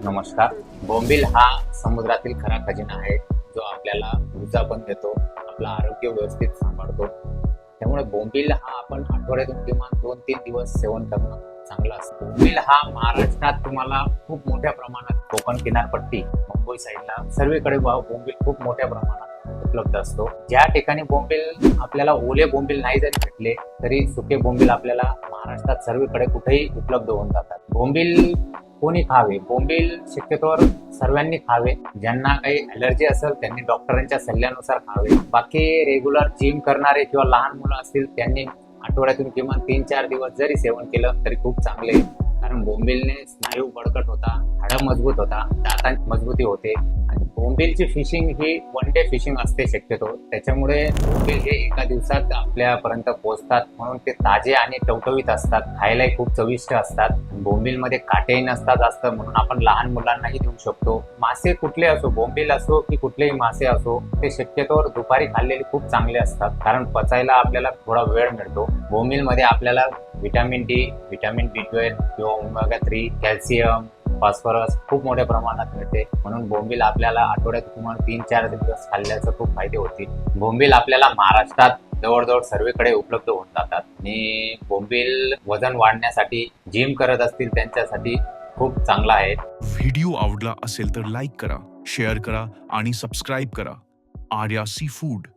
नमस्कार. बोंबील हा समुद्रातील खरा खजिना आहे, जो आपल्याला ऊर्जा पण देतो, आपलं आरोग्य व्यवस्थित सांभाळतो. त्यामुळे बोंबील हा आपण आठवड्यातून किमान 2-3 दिवस सेवन करणं चांगलं असतं. बोंबील हा महाराष्ट्रात तुम्हाला खूप मोठ्या प्रमाणात कोकण किनारपट्टी, मुंबई साईडला सर्वीकडे बोंबील खूप मोठ्या प्रमाणात उपलब्ध असतो. ज्या ठिकाणी बोंबील आपल्याला ओले बोंबील नाही जरी भेटले तरी सुके बोंबील आपल्याला महाराष्ट्रात सर्वीकडे कुठेही उपलब्ध होऊन जातात. बोंबील कोणी खावे? बोंबील शक्यतोवर सर्वांनी खावे. ज्यांना काही ॲलर्जी असेल त्यांनी डॉक्टरांच्या सल्ल्यानुसार खावे. बाकी रेग्युलर जिम करणारे किंवा लहान मुलं असतील त्यांनी आठवड्यातून किमान 3-4 दिवस जरी सेवन केलं तरी खूप चांगले. कारण बोंबीलने स्नायू बळकट होता, हाडं मजबूत होता, दातांची मजबूती होते. आणि बोंबीलची फिशिंग ही वन डे फिशिंग असते शक्यतो. त्याच्यामुळे बोंबील हे एका दिवसात आपल्यापर्यंत पोहोचतात, म्हणून ते ताजे आणि टवटवीत असतात. खायलाही खूप चविष्ट असतात. बोंबीलमध्ये काटेही नसतात जास्त, म्हणून आपण लहान मुलांनाही देऊ शकतो. मासे कुठले असो, बोंबील असो की कुठलेही मासे असो, ते शक्यतोवर दुपारी खाल्लेले खूप चांगले असतात, कारण पचायला आपल्याला थोडा वेळ मिळतो. बोंबीलमध्ये आपल्याला व्हिटॅमिन डी, व्हिटॅमिन B12 किंवा ओमेगा 3, कॅल्शियम, फॉस्फरस खूप मोठ्या प्रमाणात मिळते. म्हणून बोंबील आपल्याला आठवड्यात किमान 3-4 दिवस खाल्ल्याचं खूप फायदे होतील. बोंबील आपल्याला महाराष्ट्रात जवळजवळ सर्वीकडे उपलब्ध होऊन जातात. आणि बोंबील वजन वाढण्यासाठी, जिम करत असतील त्यांच्यासाठी खूप चांगला आहे. व्हिडिओ आवडला असेल तर लाईक करा, शेअर करा आणि सबस्क्राईब करा. आर्या सी फूड.